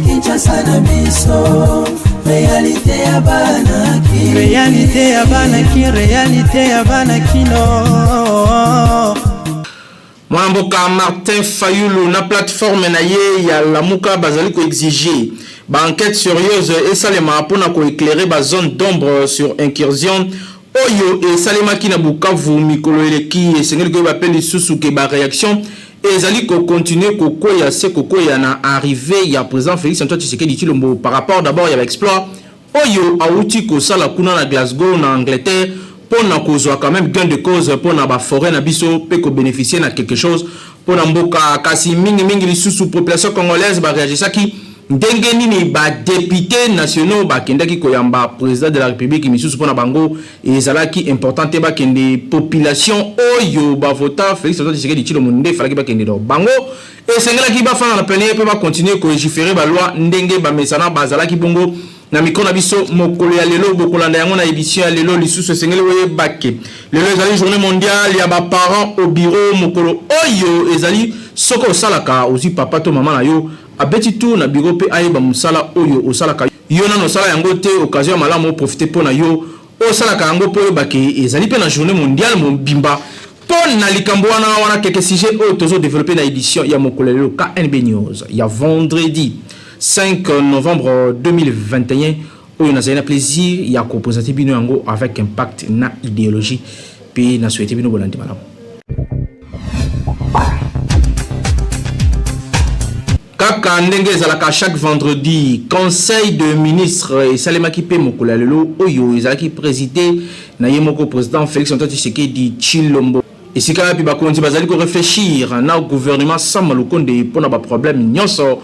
Kinshasa na biso réalité ya banaki réalité ya banakino Mwamboka Martin Fayulu na plateforme na ye ya Lamuka bazali ko exiger ba enquête sérieuse et salema pona ko éclairer ba zone d'ombre sur incursion oyo et salema ki na Bukavu mikolo eleki esengeli ko ba peli susu ke ba réaction et ezali ko continuer ko koya se ko koya na arrivé ya président Félix Antoine Tshisekedi Tshilombo par rapport d'abord ya exploit oyo auti ko sala kuna na Glasgow na Angleterre pour na kozwa quand même gain de cause pour na ba forêt na biso pe ko bénéficier na quelque chose pour na mboka kasi mingi lisusu population congolaise ba réagir ki ndenge nini ba député nationaux ba kendaki koyamba président de la République misusu pour na bango ezalaki importante ba kende population oyo ba vota Félix Antoine Tshisekedi Tshilombo nde falaki ba kende do bango et sengelaki ba fana na plénière pe ba continuer ko légiférer ba loi ndenge ba mesana bazalaki bongo na mikono na biso mokolo ya lelo bokolanda yango na édition ya lelo lisusu sengeli oye bakke lelo ezali journée mondiale ya ba parents au bureau mokolo oyo ezali soko osalaka ozi papa to mama na yo abeti tout na bureau pe ayeba musala oyo osalaka yo na nosala yango te occasion malamu profiter pona yo osalaka yango po bakke ezali pe na journée mondiale mobimba pona likambo wana quelques sujets oyo tozo développer na édition ya mokolo lelo KNB News ya vendredi 5 novembre 2021 où on a un plaisir ya ko présenter bino yango avec impact na idéologie puis na souhaiter bino bolandi malamu kaka ndenge ezalaka chaque vendredi conseil de ministre et salemaki pe mokolo lelo oyo ezalaki présidé na yemoko président Félix Antoine Tshisekedi Tshilombo esika pi bakonzi bazali ko réfléchir na gouvernement sans malukonde pona ba problème nyonso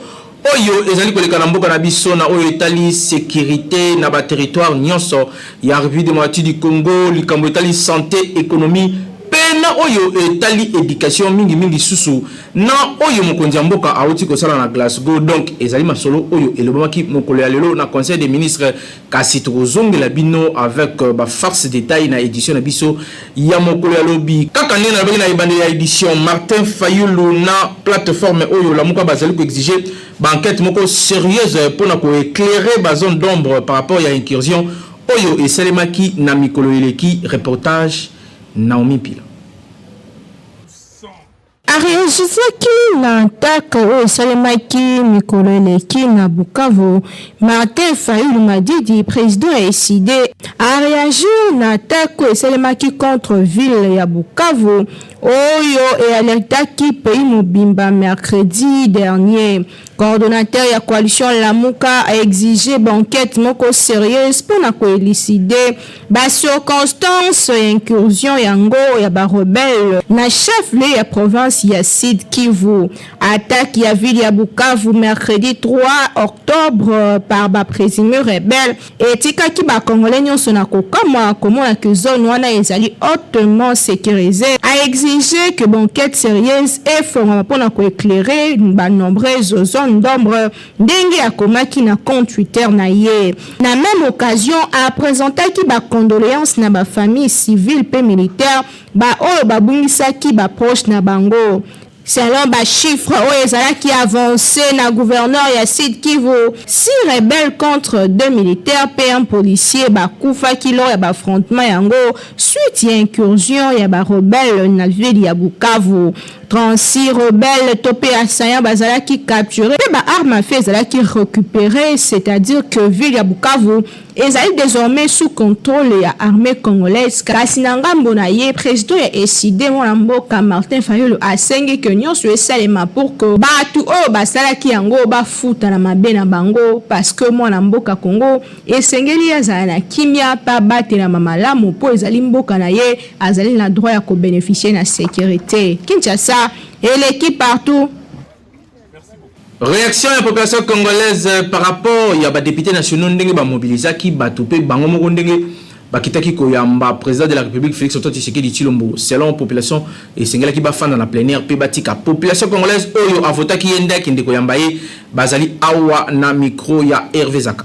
oyo ezali koleka na mboka na biso na oyo etali sécurité na ba territoire nyonso ya République démocratique du Congo likambo etali santé économie pena oyo etali éducation mingi susu na oyo mokonzi ya mboka auti kosala na Glasgow donc ezali masolo oyo elobamaki mokolo ya lelo na conseil des ministres kasi tozongela bino avec ba force détail na édition na biso ya mokolo ya lobi kaka ndena na ebande ya édition Martin Fayulu na plateforme oyo la muka bazali ko exiger ba enquête moko sérieuse pour na ko éclairer ba zone d'ombre par rapport à incursion oyo esalemaki na mikolo eleki reportage Naomi Pila. Aregisaki na ntaka oyo esalemaki mikolo eleki na Bukavu, Martin Fayulu Madidi, président a décidé à réagir na ntaka oyo esalemaki contre ville ya Bukavu oyo alertaki pays mobimba mercredi dernier. Coordonnateur ya coalition Lamuka a exigé banquette moko sérieuse pour na élucider ba circonstance et incursion yango ya ba rebelle na chef le ya province ya Sud Kivu. Attaque ya ville ya Bukavu mercredi 3 octobre par ba présumé rebelle et tika ki ba congolais nyonso na kokama komona que zone wana ezali hautement sécurisée a exigé que banquette sérieuse et formation pour na éclairer ba nombreuses zones d'ombre ndenge akomaki na compte Twitter na ye. Na même occasion a présenté ki ba condoléances na ba famille civile pe militaire ba oyo babungisaki ba proche na bango. Selon ba chiffre oyo ezalaki avancé na gouverneur ya Sud Kivu, 6 rebelles contre 2 militaires pe un policier ba kufaki lors ya ba affrontement yango suite ya incursion ya ba rebelles na ville ya Bukavu. 36 rebelles topé assaillants bazalaki capturés et ba armes à feu bazalaki récupérées, c'est-à-dire que ville ya Bukavu ezali désormais sous contrôle ya armée congolaise. Kasi na ngambo na ye président ya décidé mona mboka Martin Fayulu asengi que nyonso esalema pour que batu oyo basalaki yango bafuta na mabe na bango parce que mona mboka Congo esengeli azala na kimia pa batela mamalamu po ezali mboka na ye azali na droit ya ko bénéficier na sécurité. Kinshasa et l'équipe partout. Réaction de la population congolaise par rapport à ba député nationaux ndenge ba mobilisaki batupe bango moko ndenge bakitaki koyamba président de la République Félix Antoine Tshisekedi Tshilombo selon population et sengela ki ba fanda na plénière pe batika population congolaise oyo avotaki yenda ki ndeko yamba ye bazali awa na micro ya Hervé Zaka.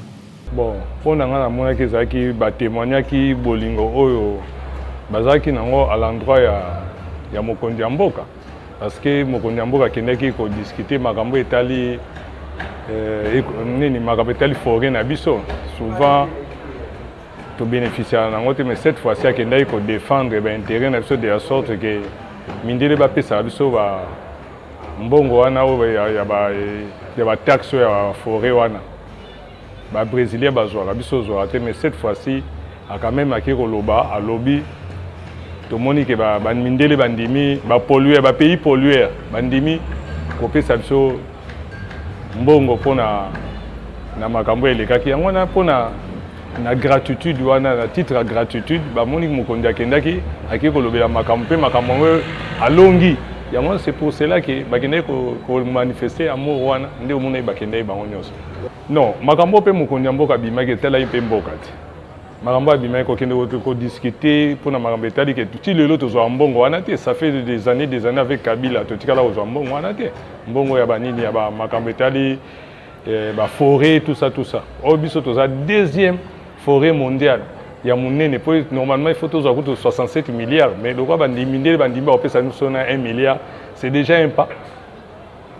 Bon, pour nga na mona ki zaki ba témoignaki bolingo oyo bazaki nango à l'endroit ya mokonzi ya mboka parce que mokonzi ya mboka kendeki ko discuter makambo etali nini makambo etali forêt na biso souvent to bénéficier nango te mais cette fois-ci akendaki ko défendre intérêt na biso de la sorte que mindele ba pesa biso ba mbongo wana o ya ba taxe ya forêt wana ba brésilien bazwaka biso zwa te mais cette fois-ci a quand même akiki koloba à lobby to moni ke ba mindele bandimi ba polluer ba pays polluer bandimi kopesa biso mbongo pona na makambo elekaki yango na pona na gratitude wana na titre ya gratitude ba moni mokonzi akendaki akiki kolobela makambo pe makambo alongi yango c'est pour cela que bakendaki ko manifester amour wana nde omona bakendaki bango nyonso non makambo pe mokonzi ya mboka bimaki etalaki mpe mboka te makambo abimaki kokende ko discuter mpona makambo etali ke ti lelo tozwa mbongo wana te ça fait des années avec Kabila totikala kozwa mbongo wana te mbongo ya banini ya makambo etali ba forêt tout ça oyo biso toza deuxième forêt mondiale ya monene po normalement il faut tozwa kutu 67 milliards mais lokwa bandimindele bandimba opesa biso na 1 milliard c'est déjà un pas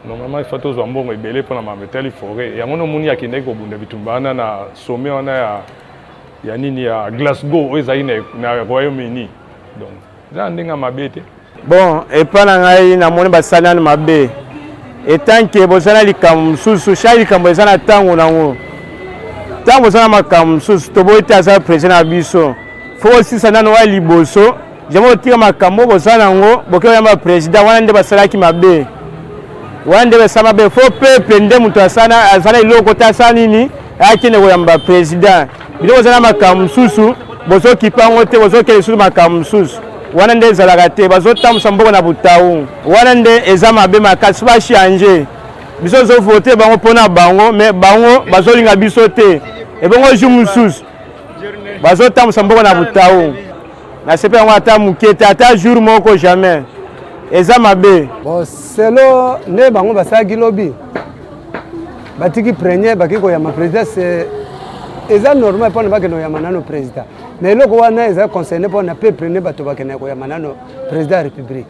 normalement il faut tozwa mbongo ebele mpona makambo etali forêt yango nomoni akendaki kobunda bitumba wana na sommet wana ya nini ya Glasgow oyo ezali na Royaume-Uni donc eza ndenge mabe te bon epa na ngai namoni basali nano mabe etanke bozala likambo mosusu sha likambo eza na ntango nango ntango bozala makambo mosusu toboyi te aza président na biso fo osisa nano wa liboso jamai otika makambo bozala nango boke oyamba président wana nde basalaki mabe wana nde basala mabe fo peuple nde moto azala eloko te asala nini akende koyamba président biloko eza na makambo mosusu bozokipa yango te bozokele lisusu makambo mosusu wana nde ezalaka te bazotambusa mboka na butawu wana nde eza mabe makasi bachange biso tozovote bango mpona bango me bango bazolinga biso te ebongo ju mosusu bazotambusa mboka na butawu nasepe yango ata moke te ata jour moko jamais eza mabe bon selo nde bango basalaki lobi batiki premier baki koyama président c'est eza normal mpona bakende koyama nano président mais eloko wana eza concerné mpona peuple nde bato bakende koyama nano président ya république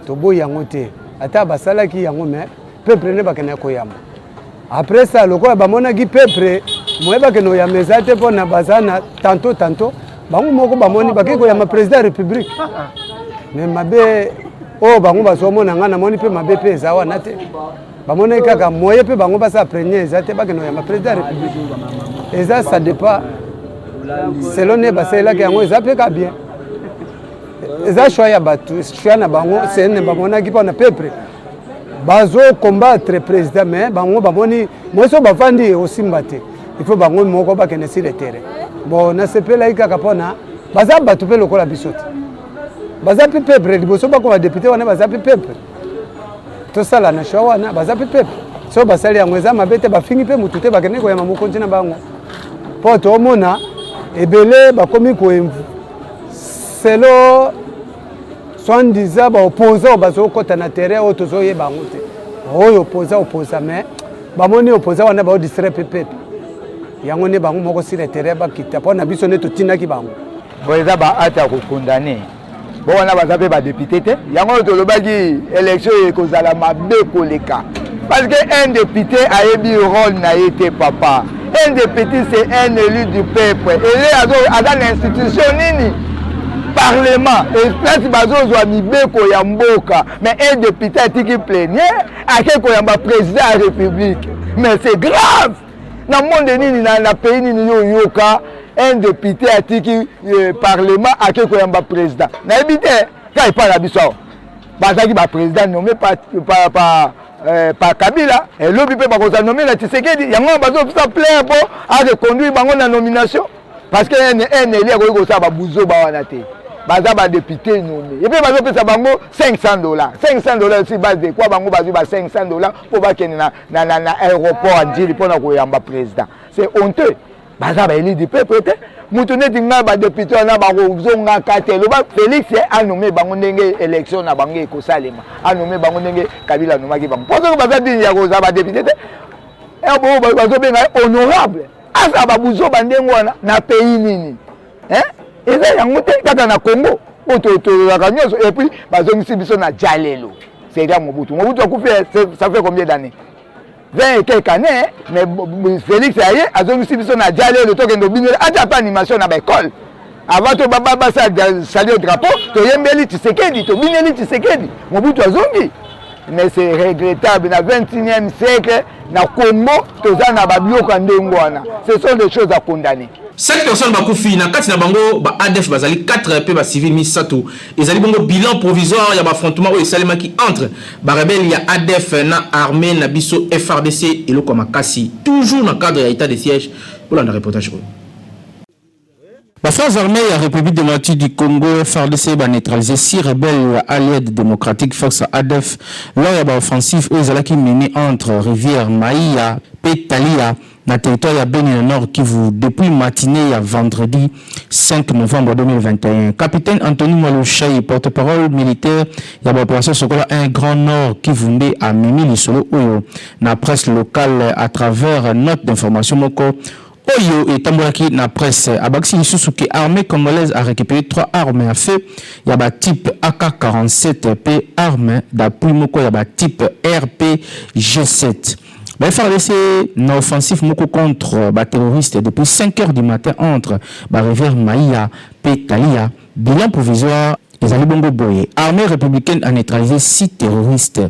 toboyi yango te ata basalaki yango mais peuple nde bakende koyama après ça lokola bamonaki peuple moye bakende koyama eza te mpona baza na tantôt bango moko bamoni baki koyama président ya république mais mabe oyo bango bazomona nga namoni mpe mabe mpe eza wana te bamoni kaka moye mpe bango basala premier eza te bakende koyama président ya république eza ça dépend selon ne basalelaki yango eza mpe ka bien eza choix ya bato choix na bango sene bamonaki mpona peuple bazokombattre président mais bango bamoni moso bafandi osimba te il faut bango moko bakende sur le terrain bon nasepelaki kaka mpona baza bato mpe lokola biso te baza mpe peuple liboso bakoma député wana baza mpe peuple tosala na choix wana baza mpe peuple so basali yango eza mabe te bafingi mpe motu te bakende koyama mokonzi na bango mpo toomona ebele bakomi selo soi-disant baopposa bazokɔta na terrain oyo tozoyeba yango te oyo opposa mais bamoni opposa wana baodistrait mpe peuple yango nde bango moko sur le terrain bakita mpo na biso nde totindaki bango bo eza baate ya kokondane bo wana baza mpe badepute te yango oyo tolobaki élection ekozala mabe koleka parce que un député ayebi rôle na ye te papa. Un député c'est un élu du peuple et dans l'institution nini parlement et place bazozwa mibeko ya mboka mais un député atiki plénière ake koyamba président ya république mais c'est grave na monde nini na pays nini yoka un député atiki parlement ake koyamba président na yebi te ka epana biso bazaki ba président nommé par Kabila et lobi pe bakoza nommer na Tshisekedi yango bazofisa plaire po a reconduire bango na nomination parce que un élu ko ko ba buzo ba wana te baza ba député nommé et puis bazopesa bango $500 sur base de quoi bango bazu ba $500 pour ba kene na aéroport andili pona ko yamba président c'est honteux baza ba élu du peuple te mutu neti nga ba député na ba kozonga kate loba Félix a nommé bango ndenge élection na bango ekosalema a nommé bango ndenge Kabila nomaki bango parce que baza dini ya koza ba député te e bo bazo benga honorable asa ba buzo bandengo wana na pays nini hein eza yango te kaka na Congo otololaka nyonso et puis bazongisi biso na jalelo c'est là Mobutu a coupé ça fait combien d'années 20 et quelques années mais Félix aye azongisi biso na jalelo tokendo binela ata pa animation na ba école avant to baba ça saluer au drapeau to yembeli Tshisekedi to bineli Tshisekedi Mobutu azongi. Mais c'est regrettable, dans le 21e siècle, dans le Congo, ce sont des choses à condamner. 5 personnes bakoufi na kati na bango ba ADF bazali 4 pe ba civil misato ezali bongo bilan provisoire ya ba affrontement o esalema ki entre ba rebelle ya ADF na armée na biso FRDC et le Makasi toujours dans le cadre de l'état de siège pour la reportage. Les forces armées de la République démocratique du Congo, FARDC, va neutraliser 6 rebelles alliés démocratiques force ADF lors de l'offensive qui menée entre Rivière Maïa et Talia dans le territoire de Beni Nord Kivu depuis matinée à vendredi 5 novembre 2021. Capitaine Anthony Malouchaï, porte-parole militaire de l'opération Sokola 1 Grand Nord Kivu à Mimi Lisolo Oyo, dans la presse locale à travers note d'information Moko. Oyo et Tambouraki na presse Abaxi Susuki armée congolaise a récupéré 3 armes à feu. Il y a type AK-47P armes d'appui moko il y a type RPG-7. Ben FARDC na offensif moko contre ba terroristes depuis 5h du matin entre ba rivière Maïa et Talia. Bilan provisoire les alliés bongo boye. Armée républicaine a neutralisé 6 terroristes.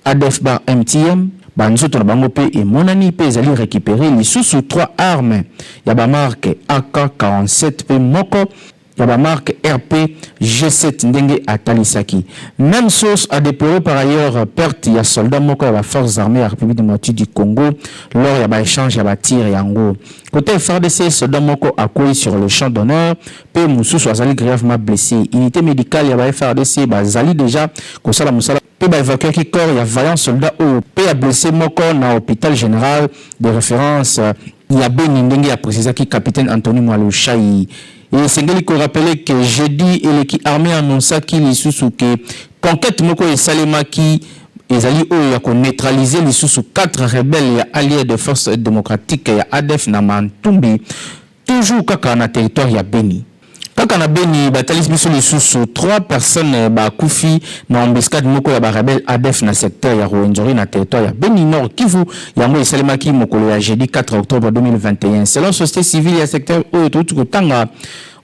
ADF bar MTM Banzoto na bango pe et monani pe ezali récupérer les sous 3 armes. Ya ba marque AK-47 pe moko, ya ba marque RPG-7 ndenge atalisaki. Même source a déploré par ailleurs perte ya soldats moko ya ba forces armées de la République démocratique du Congo lors ya ba échange ya ba tir yango. Côté FARDC, soldats moko a couru sur le champ d'honneur pe mususu azali grièvement blessé. Unité médicale ya ba FARDC bazali déjà kosala musala pe ba évacuer ki corps ya vaillant soldat ou pe a blessé moko na hôpital général de référence ya Beni ndenge ya précisé ki capitaine Anthony Malouchaï. Et Sengeli ko rappeler que jeudi et l'équipe armée annonça qu'il lisusu que conquête moko et salema ki ezali oyo ya ko neutraliser lisusu 4 rebelles ya alliés de forces démocratiques ya ADF na Mantumbi toujours kaka na territoire ya Beni. Kaka na Beni batalis biso lisusu 3 personnes ba kufi na embuscade moko ya ba rebelle ADF na secteur ya Rwenzori na territoire ya Beni Nord Kivu yango esalemaki mokolo ya jeudi 4 octobre 2021 selon société civile ya secteur oyo tutu kotanga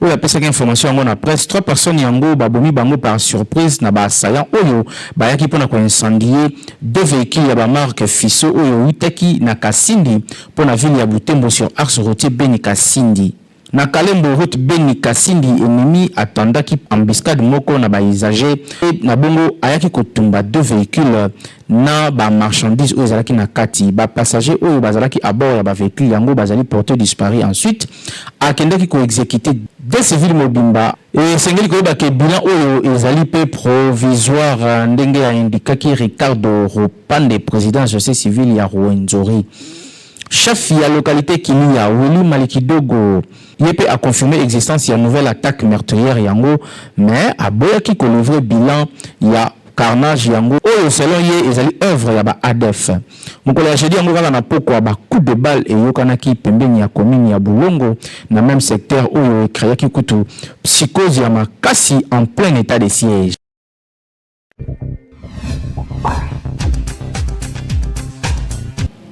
oyo apesaki information yango na presse 3 personnes yango babomi bango par surprise na ba assaillant oyo bayaki pona ko incendier 2 véhicules ya ba marque Fiso oyo witaki na Kasindi pona ville ya Butembo sur axe routier Beni Kasindi. Na Kalembo route Beni Kasindi ennemi attendaki embuscade moko na ba usager na bongo ayaki kotumba 2 véhicules na ba marchandises oyo zalaki na kati ba passager oyo bazalaki à bord ya ba véhicule yango bazali porté disparu ensuite akendaki ko exécuter des civils mobimba et sengeli ko ba ke bilan oyo ezali pe provisoire ndenge ya indikaki Ricardo Ropande président de la société civile ya Rwenzori. Chef ya localité Kilia Wili Malikidogo Yepe a confirmé l'existence de nouvelle attaque meurtrière yango mais a boyaki ko livrer bilan ya carnage yango oyo selon ye ezali œuvre ya ba ADF. Mokolo ya jeudi yango kaka na poko ba coup de balle et yokanaki pembeni ya commune ya Bulongo na même secteur oyo créaki kutu psychose ya makasi en plein état de siège.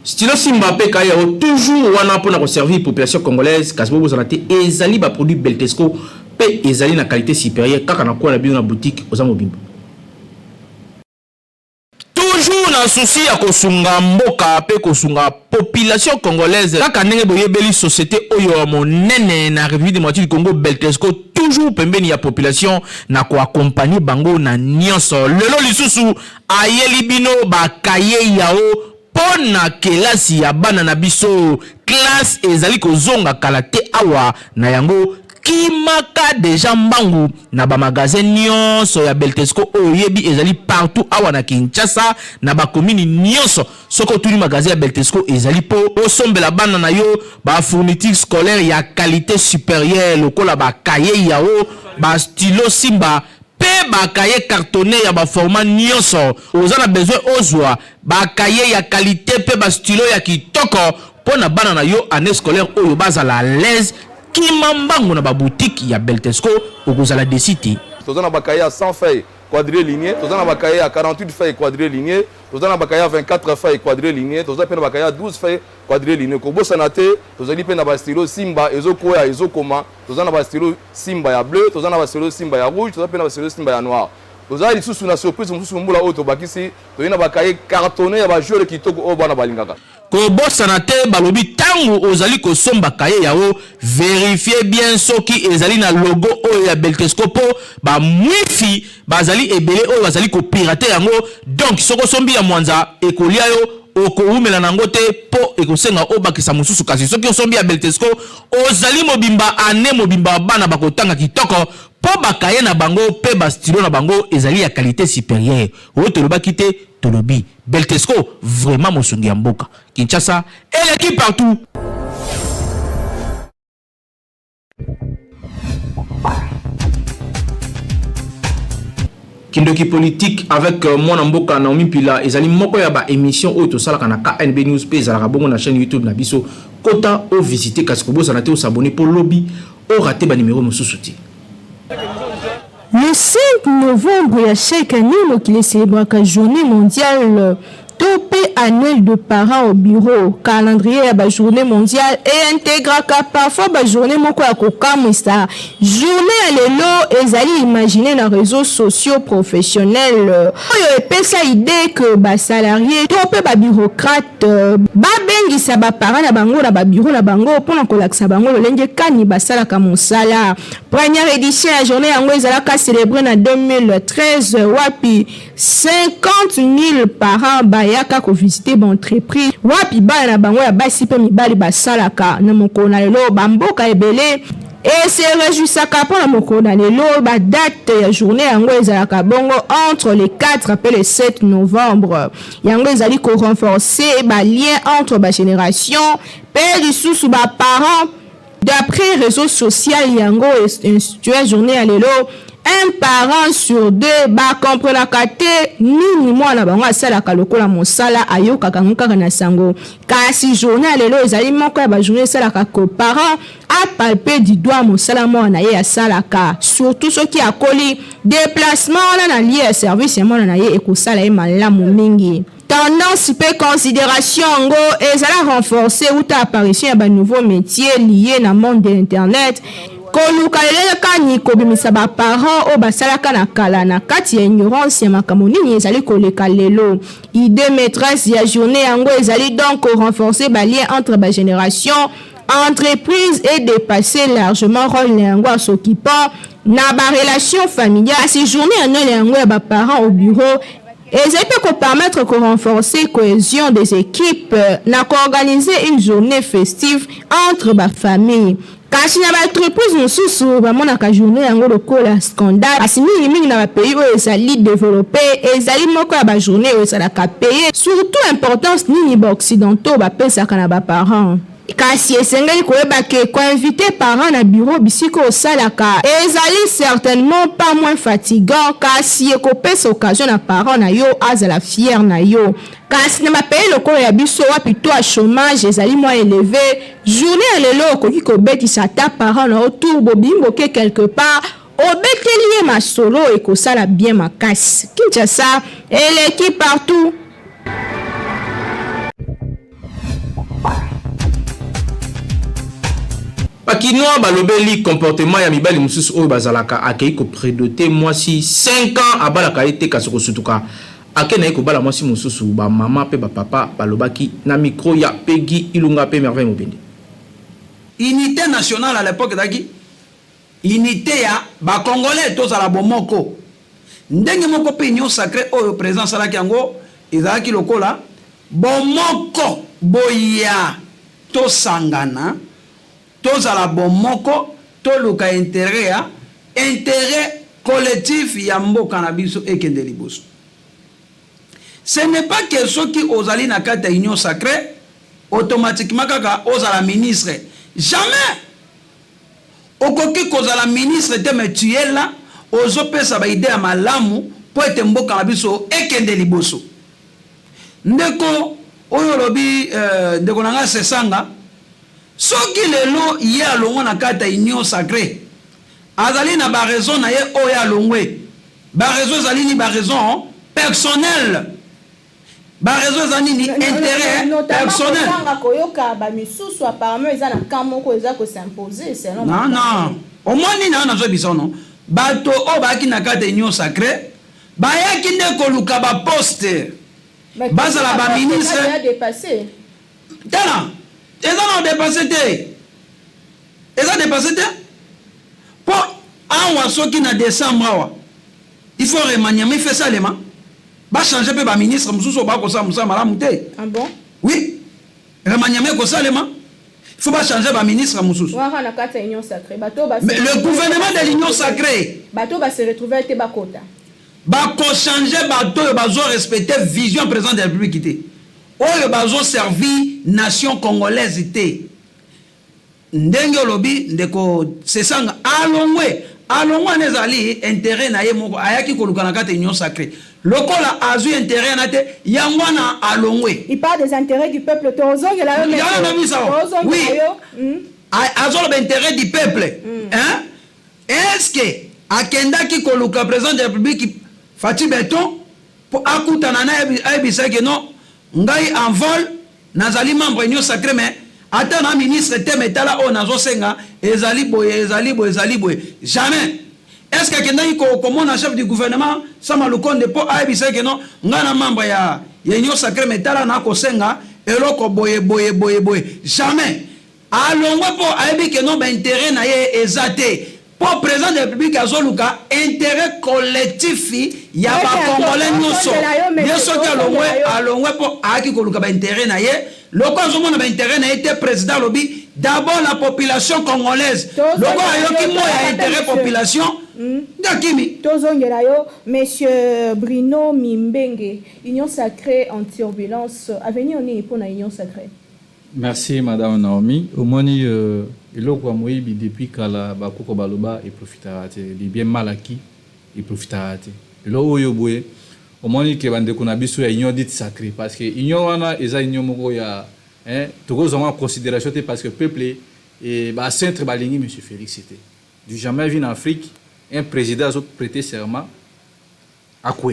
Stilo Simba pe kaya toujours wana pona ko servir population congolaise kasbo bozana te ezali ba produit Beltesco pe ezali na qualité supérieure kaka na kwa na bio na boutique ozamo bimba. Toujours na souci ya kosunga mboka pe kosunga population congolaise kaka ndenge boyebeli société oyo monene na République démocratique du Congo Beltesco toujours pembeni ya population na ko accompagner bango na nyonso lelo lisusu ayeli bino ba kaye yao pona kelasi ya bana na biso classe ezali kozonga kala te awa na yango kimaka deja mbangu na ba magasin nyonso ya Beltesco oyo yebi ezali partout awa na Kinshasa na ba commune nyonso soko tuni magasin ya Beltesco ezali po osombela bana na yo ba fourniture scolaire ya qualité supérieure lokola ba cahier yao ba stylo Simba pe ba cahier cartonné ya ba format nyonso ozana besoin ozwa ba cahier ya qualité pe ba stylo ya kitoko pona bana na yo année scolaire oyo bazala à l'aise kimambango na ba boutique ya Beltesco okozala desité. Tozana bakaya 100 feuilles quadrilignés, tozana bakaya 48 feuilles quadrilignés, tozana bakaya 24 feuilles quadrilignés, tozana pena bakaya 12 feuilles quadrilignés. Ko sanate, tozali pena ba stylo Simba ezokoya ezokoma, tozana ba stylo Simba ya bleu, tozana ba stylo Simba ya rouge, tozana pena ba stylo Simba ya noir. Tozali lisusu na surprise mususu mbula oto bakisi, toyina bakaye cartonné ya ba joueur kitoko o bana balingaka. Kobosana te balobi tangu ozali kosomba kaye yao vérifier bien soki ezali na logo oyo ya Beltesco po ba mwifi bazali ebele oyo bazali ko pirater yango. Donc soko sombi ya mwanza ekolia yo okoumela nango te po ekosenga obakisa mususu kasi soki osombi ya Beltesco ozali mobimba ane mobimba bana bakotanga kitoko po bakaye na bango pe ba stylo na bango ezali ya qualité supérieure. Oto lobaki te tolobi Beltesco vraiment mosungi ya mboka. Kinshasa et l'équipe partout. Kindoki politique avec mon mboka Naomi Pila ezali moko ya ba émission oyo tosalaka na KNB News pe ezalaka bongo na chaîne YouTube na biso kota o visiter kasi kobosana te o s'abonner pour lobby o rater ba numéro mosusu te. Le 5 novembre, il y a chaque année qui célèbre la journée mondiale topé annuel de parents au bureau. Calendrier à la journée mondiale et intègre parfois la journée moko ya kokamwisa. Journée à l'élo, ils allaient imaginer dans les réseaux sociaux professionnels. Il y a ça idée que les salariés, topé les bureaucrates, babengisa ba parents na bango na ba bureau na bango pour kolakisa bango lolenge kani basala ka mosala. Première édition la journée yango ezalaka célébrée en 2013 wapi 50 000 parents bayaka ko visiter ba entreprise wapi ba na bango ya basi pe mibali basalaka na mokona lelo bamboka ebele et c'est réjouissaka pour la mokona lelo ba date ya journée yango ezalaka bongo entre les 4 et le 7 novembre yango ezali ko renforcer ba lien entre ba génération pe du sous ba parents. D'après les réseaux sociaux, yango institué journée à l'élo, un parent sur deux comprend la kate minimum na bango asala kalokola mosala ayoka kangoka na sango. Kasi journée à l'élo ezali moko ba journée sala ka ko parent a palper du doigt mosala mo na ye asala ka. Surtout ceux qui a collé déplacement na lié à service mo na ye ekosala e malamu mingi. Tendance pe considération ngo ezala renforcer ou ta apparition ya nouveau métier lié na monde de internet koluka lele kani kobimisa ba parents o basalaka na kala na kati ya ignorance ya makambo nini ezali koleka lelo. Idée maîtresse ya journée yango ezali donc renforcer ba lien entre ba génération entreprise et dépasser largement rôle yango à s'occupant na ba relation familiale. Ces journées annuelle yango ya ba parents au bureau et ça peut permettre de renforcer la cohésion des équipes, d'organiser une journée festive entre les familles. Quand il y a une entreprise, nous avons une journée de scandale. Parce que nous avons un pays où ils allaient développer et ils allaient une journée où ils allaient payer. Surtout l'importance des occidentaux, les parents. Kasi esengeli koyeba ke ko inviter parents na bureau bisiko osalaka ezali certainement pas moins fatigant kasi ekopesa occasion na parents na yo azala fier na yo kasi na pays lokolo ya biso wapi to a chômage ezali moins élevé journée lelo okoki kobetisa ta parents na autour bobimbo ke quelque part obeteli ma solo ekosala bien makasi Kinshasa et l'équipe partout. Pakinoa balobeli comportement ya mibali mususu oyo bazalaka akei ko prédoter mwasi 5 ans abalaka ete kasoko sutuka akena ko bala mwasi mususu ba mama pe ba papa balobaki na micro ya Peggy Ilunga pe Merveille Mobende. Unité nationale à l'époque daki unité ya ba congolais tous à la bomoko ndenge moko pe union sacrée oyo président salaki yango ezalaki lokola bomoko boya to sangana tous à la bomoko to luka intérêt collectif ya mboka na biso ekende liboso. Ce n'est pas que ceux qui osali na kata union sacrée automatiquement kaka osala ministre. Jamais. Okoki kozala ministre te me tu es là ozopesa ba idée ya malamu po ete mboka na biso ekende liboso. Ndeko oyo lobi ndeko nanga sesanga soki lelo ye alongo na kata union sacrée azali na ba raison na ye oyo alongwe ba raison ezali ni ba raison personnelle ba raison ezali ni intérêt personnel koyoka ba misusu apparemment eza na kamo ko eza ko s'imposer selon non omoni na nazo bisono bato o baki na kata union sacrée bayaki nde koluka ba poste bazala ba ministre dépassé tala eza na dépassé te po awa soki na décembre awa il faut remaniement fait ça les mains ba changer pe ba ministre mususu ba ko sa musa malamu te. Ah bon? Oui, remaniement ko sa les mains il faut pas changer ba ministre mususu. Wa na kata union sacrée bato ba mais le gouvernement de l'union sacrée bato ba se retrouver te ba kota ba ko changer bato ba zo respecter vision président de la République té oyo ba zo servi nation congolaise té ndenge lobi ndeko sesanga alongwe nezali intérêt na ye moko ayaki koluka na kata union sacrée lokola azui intérêt na te yangwana alongwe il parle des intérêts du peuple tozonge la yo oui azolo ba intérêt du peuple hein est-ce que akendaki koluka président de la République Fati Beton pour akutana na ebisa que non ngai en vol nazali membre union sacrée mais ata na ministre te metala o nazo senga ezali boye jamais est-ce que kendaki comme na chef du gouvernement sama lukonde po aibisa que non ngana membre ya union sacrée metala na ko senga eloko boye jamais alongwe po aibi que non ba intérêt na ye ezate pour président de la République azoluka intérêt collectif ya ba congolais nyonso bien sûr que alongwe po aki koluka ba intérêt na ye loko azomona ba intérêt na ye te président lobi d'abord la population congolaise loko ayoki mo ya intérêt population ndakimi tozongela yo monsieur Bruno Mimbenge union sacrée en turbulence avenir ni pour na union sacrée. Merci Madame Naomi. Omoni eloko moyibi depuis kala bakoko baloba et profitera te les bien mal acquis et profitera te. Lo oyo boye omoni ke bande ko na biso ya union dite sacrée parce que union wana eza union moko ya toko zama considération te parce que peuple et ba centre balingi monsieur Félix c'était du jamais vu en Afrique un président a prêté serment à quoi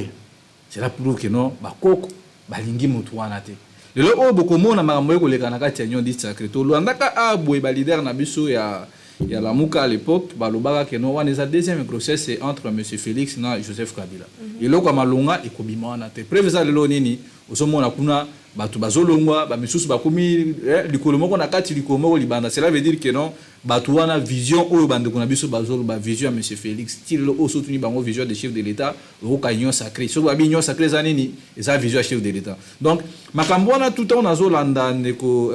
c'est là pour que non bakoko balingi mutu wana te. Le haut beaucoup monde a marqué que les Canadiens tiennent dit sacré. Tout le monde a aboué leader na biso ya la Muka à l'époque. Balobara que non, on est la deuxième grossesse c'est entre Monsieur Félix et Joseph Kabila. Et là comme Malonga et Kobima na te. Prévisa le lonini. Osomo na kuna batu bazolongwa ba misusu bakomi likolomo ko na kati likomo libanda. Cela veut dire que non batu wana vision oyo bande ko na biso bazolo ba vision Monsieur Félix. Tilo o soutenu bango vision de chef de l'État au union sacrée. So ba union sacrée zanini et ça vision chef de l'État. Donc makambo wana tout on azolanda ndeko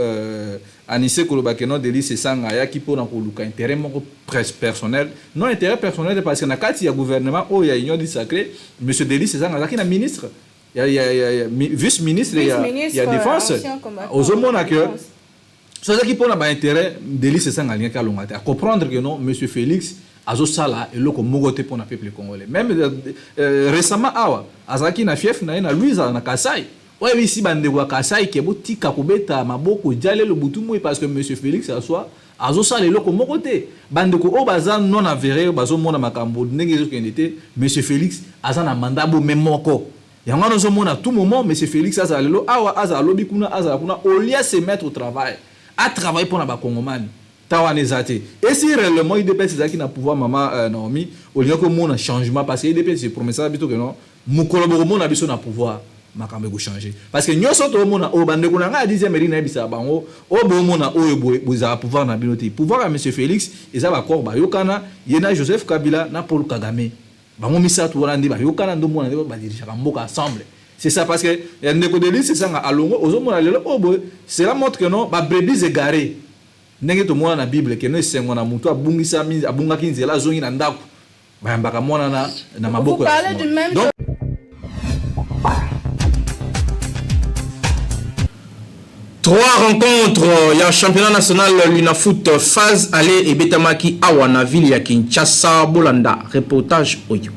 anise ko ba kenon delice sanga ya ki pona ko luka intérêt moko personnel. Non intérêt personnel parce que na kati ya gouvernement o ya union sacrée Monsieur Delice sanga zaki na ministre il y a vice-ministre, il y a défense. Aux hommes, on a que ce qui pour l'intérêt intérêt Delice Sanga à comprendre que non, Monsieur Félix Azo Sala et l'autre mogoté pour le peuple congolais. Même récemment, Azaki na fief na Louisa na Kasai. Ouais, ici bande wa Kasai qui est boti kakobeta maboko diale le butumo parce que Monsieur Félix assoit Azo Sala et l'autre mogoté. Bande ko o bazan non avéré bazo mona makambo ndenge ko ndete Monsieur Félix azana mandabo memoko. Yango nous sommes à tout moment, M. Félix Azalelo, Azalobi Kuna, Azalakuna, au lieu de se mettre au travail, à travailler pour la Congomani, Tawanezate. Et si réellement il dépend de ce qui n'a pouvoir, maman Naomi, au lieu que mon a changement, parce qu'il dépend de ce promesse, que non, mon collaborateur, mon habitude n'a pouvoir, ma caméra changer. Parce que nous sommes au monde, au bande qu'on a dit, mais il n'a pas bango, au bon monde, vous avez pouvoir na binoté. Pouvoir à M. Félix, et ça va corba, Yokana, Yena Joseph Kabila, na Paul Kagame. C'est ça parce que cela montre que non, brebis égarées. N'est-ce pas la Bible que nous sommes en mutu abungisa abunga kinzela zongi na ndako. Bayambaka mwana na maboko. Vous parlez du même. Trois rencontres, il y a un championnat national l'UNAFOOT phase aller et Betamaki Awana ville ya Kinshasa Bolanda reportage Oyo.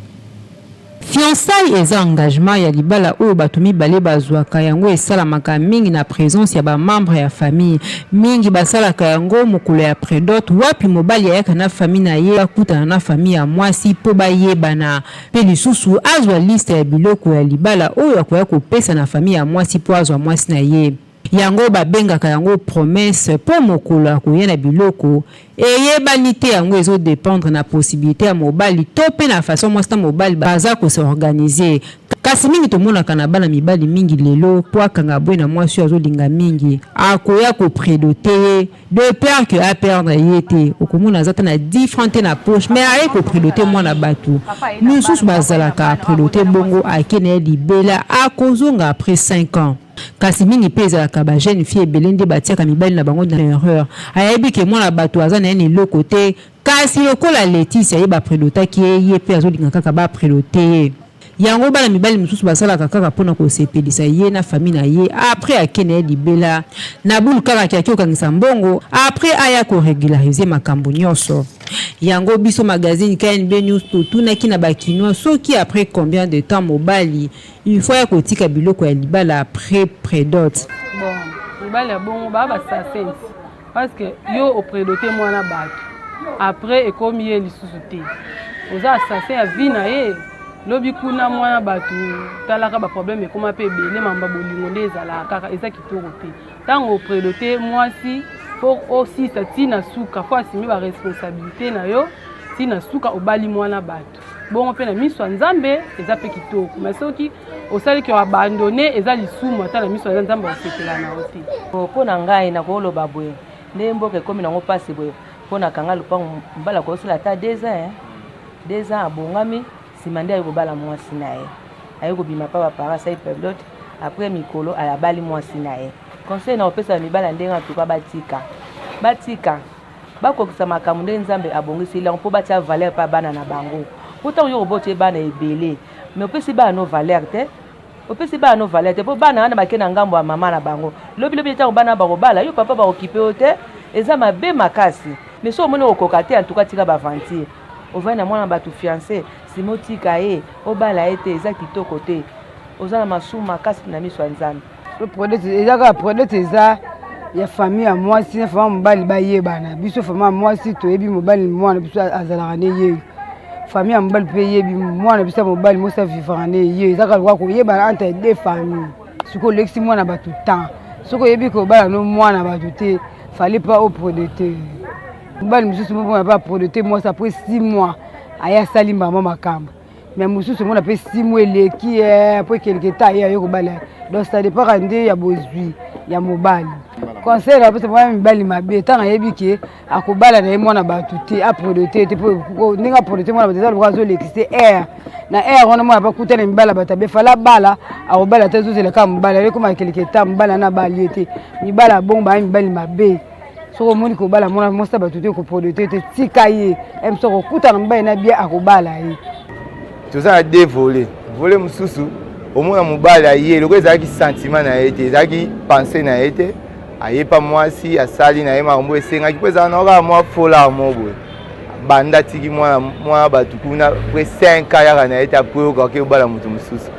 Fiançailles eza engagement ya libala oyo bato mibale bazwaka yango esalamaka mingi na présence ya ba membre ya famille mingi basalaka yango mokolo ya prédote wapi mobali ayaka na famille na ye akutana na famille ya mwasi po bayebana pe lisusu azwa liste ya biloko ya libala oyo akoya kopesa na famille ya mwasi po azwa mwasi na ye yango babengaka yango promesse po mokolo akoya na biloko eyebani te yango ezo dépendre na possibilité ya mobali to pe na façon mwasi na mobali baza ko se organiser kasi mingi tomonaka na bana mibali mingi lelo po akanga boye na mwasi azolinga mingi akoya ko prédoter de peur que a perdre yete okomona zata na différente na poche mais aye ko prédoter mwana batu misusu bazalaka prédoter bongo akene libela akozonga après 5 ans kasi mingi pe ezalaka ba jeune fille belende batiaka mibali na bango na erreur ayebi ke mwana bato aza na ye loko te kasi lokola Laetitia ye bapredotaki ye pe azolinga kaka bapredote yango bana mibali misusu basalaka kaka mpona kosepelisa ye na famille na ye après akene ye libela na bulu kaka kiaki okangisa mbongo après aya koregularize makambo nyonso yango biso magazine KNB News totunaki na bakinois soki après combien de temps mobali il faut ya kotika biloko ya libala après prédote bon mobali ya bongo baba sasensi parce que yo opredote mwana bato après ekomi ye lisusu te oza assassin ya vie na ye lobi kuna mwana bato talaka ba problème ekoma pe ebele mamba bolingo nde ezalaka kaka eza kitoko te ntango opredote mwasi pour aussi ça tina suka faut assumer ba responsabilité na yo tina suka obali mwana bato bon pe na miso nzambe eza pe kitoko mais soki osali ki abandonner eza lisumu ata na miso nzambe osetela na oti po na ngai na ko loba boye ndembo ke komi na ngo passe boye po na kanga lupango mbala ko sala ta 2 ans 2 ans abongami simande ayo bala mwasi na ye ayo bima pa para sai peblote après mikolo ayabali mwasi na ye conseil na opesa mibala ndenga tuka batika bakokisa makambo nde nzambe abongisi lango po batia valeur pa bana na bango pourtant yo bote bana ebele mais opesi bana no valeur te po bana wana bakena ngambo ya mama na bango lobi ta bana ba robala yo papa ba occupé te eza mabe makasi mais so mona okoka en tout cas tika ba vantir ovana na mwana batu fiancé simotika ye obala ete eza kitoko te ozana masumu makasi na miso ya nzambe produit eza ya famille ya mwasi na famille mobali bayebana biso famille mwasi toyebi mobali mwana biso azalaka ne ye famille ya mobali mpe yebi mwana biso mobali mosi avivaka ne ye ezaka lokwa koyebana entre deux famille soki olekisi mwana bato temps soki oyebi kobala no mwana bato te fallait pas oproducteur mobali mosusu moko ba producteur mwasi après 6 mois aya sali mama makambo mais mosusu mona pe 6 mois eleki après quelque temps aya yo kobala donc ça dépend nde ya bozwi ya mobali conseil la pesa mwa mibali mabe tanga yebi ke akobala na mwana bato te aproducteur te po ninga producteur mwana bato za zo lekise air na air wana mwana ba kutana mibala bato be fala bala akobala te zozela ka mobala le koma quelque temps mobala na bali te mibala bomba mibali mabe soko moni kobala mwana mosa bato te ko producteur te tika ye em soko kutana mibali na bia akobala ye toza dévolé volé mususu omona mobali aye loko ezalaki sentiment na ye te ezalaki pensée na ye te aye pa mwasi asali na ye makambo esengaki mpo ezala naokaa mwa fola mo boye banda tiki mwana bato kuna pre 5 ans yaka na ye te apres okaki obala moto mosusu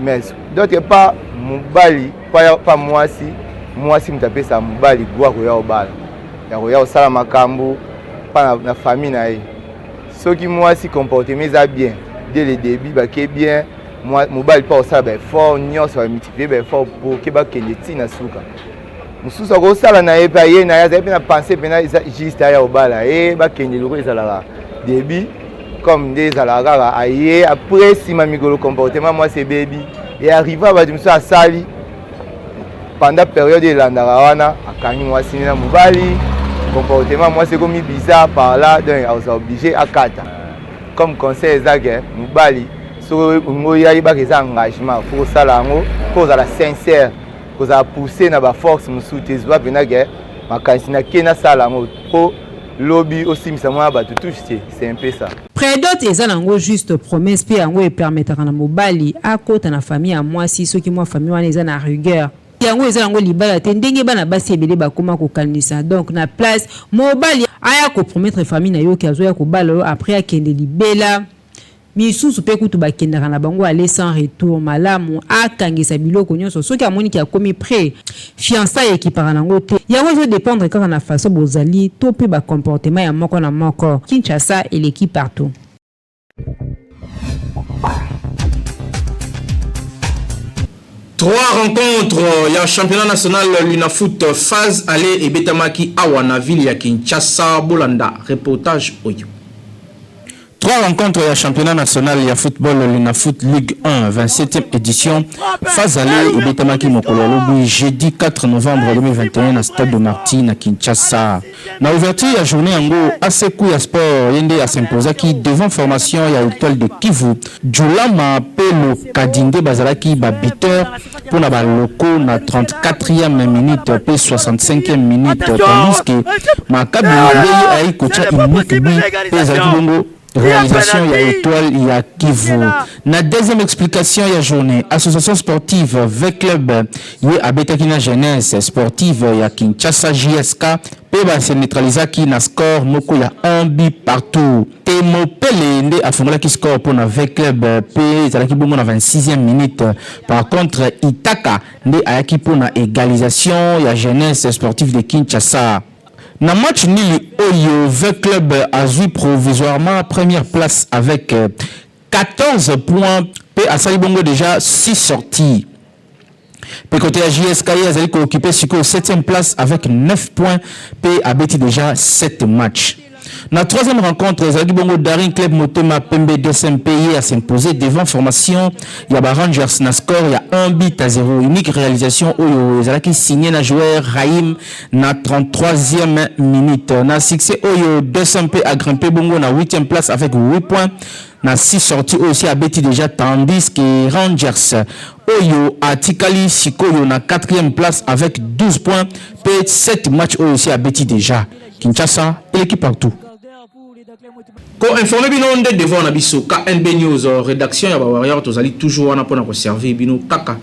mais d'autre part mobali pa mwasi moto apesa mobali gwa koya obala ya koya kosala makambo mpa na famille na ye soki mwasi comportement eza bien dès le début bake bien mobali mpa kosala baeffort nyonso bamultiplie baeffort po ke bakende ntina suka mosusu akosala na ye mpe aye na ye azali mpe na pense mpena eza juste aya kobala ye bakende loko ezalaka début comme nde ezalaka kaka aye après nsima mikolo comportement mwasi ebebi e arriva bato mosusu asali pendant période elandaka wana akangi mwasi na mobali comportement mwasi ekomi bizarre par là donc aza obligé akata comme conseil ezake mobali soki oyayibaka eza engagement po kosala yango po kozala sincère kozala pousse na baforce mosusu te ezwa mpenake makanisi nake nasala yango po lobi osimisa mwana bato touche te c'est un peu ça prédote eza nango juste promesse mpe yango epermetaka na mobali akota na famille ya mwasi soki mwa famille wana eza na rigueur yango eza nango libala te ndenge bana basi ebele bakoma kokanisa donc na place mobali aya kopromettre famille na yo ki azoya kobala yo après akende libela misusu pe kutu bakendaka na bango aller sans retour malamu akangisa biloko nyonso soki amoni ki akomi prêt fiançailles ekipaka nango te yango ezo dépendre kaka na façon bozali to pe ba comportement ya moko na moko. Kinshasa eleki partout. Trois rencontres, il y a championnat national l'UNAFOOT phase aller et Betamaki Awana ville ya Kinshasa Bolanda reportage Oyo. Trois rencontres, il y a championnat national, il y a football, l'UNAFOOT Ligue 1, 27e édition, phase aller et Betamaki Mokolo jeudi 4 novembre 2021 à Stade de Martin à Kinshasa. Na ouverture, il y a journée en gros, Asekou ya sport, yende à Sempozaki, devant formation, il y a l'étoile de Kivu, Djoulama, Pelo, Kadinde, Bazalaki, Babiteur, pour na baloko, na 34e minute, puis 65e minute, tandis que Makabi, Aïe, Kocha, Unique, Pezadongo, réalisation, il y a étoile, il y a Kivu. La deuxième explication, il y a journée. Association sportive, V-Club, il y a Abetakina Jeunesse sportive, il y a Kinshasa JSK, Peba se neutralisa qui na score, moko il y a un but partout. Temo Pele, nde a formula qui score pour na V-Club, P, zalaki bongo na 26e minute. Par contre, Itaka, nde a yaki pour na égalisation, il y a Jeunesse sportive de Kinshasa. Na match nul Oyo V-Club a joué provisoirement première place avec 14 points. P a sali bongo déjà 6 sorties. P côté à JSK a occupé au 7e place avec 9 points. P a bêti déjà 7 matchs. La troisième rencontre, Zagi Bongo Daring Club Motema Pembe 2e pays à s'imposer devant formation. Il y a Rangers na score, il y a 1-0. Unique réalisation Oyo Zalaki signé na joueur Raïm na 33e minute. Na succès Oyo 200 P a grimpé Bongo na 8e place avec 8 points. Na 6 sorties aussi à Betty déjà, tandis que Rangers Oyo a Tikali Sikoyo na 4e place avec 12 points. P 7 matchs aussi à Betty déjà. Kinshasa et l'équipe partout. Ko informer bino nde devant na biso KNB News rédaction ya ba warrior tozali toujours wana pona ko servir bino kaka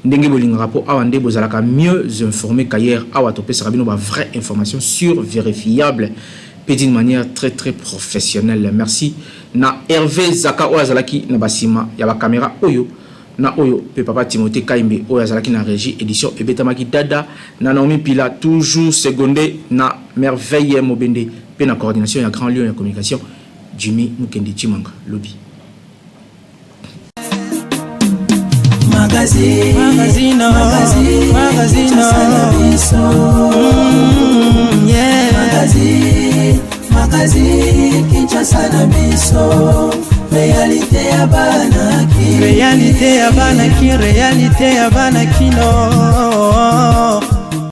ndenge bolinga rapport awa nde bozalaka mieux informé qu'hier awa topesa bino ba vraie information sur vérifiable et d'une manière très très professionnelle. Merci na Hervé Zaka Oazalaki na basima ya ba caméra oyo na oyo pe papa Timothée Kaimbe Oazalaki na régie édition et Betamaki Dada na Naomi Pila toujours secondé na merveille Mobende pe na coordination ya Grand Lion ya communication Jimmy Mukende Chimanga lobby Magazine Kinshasa na biso réalité ya banaki réalité ya banaki no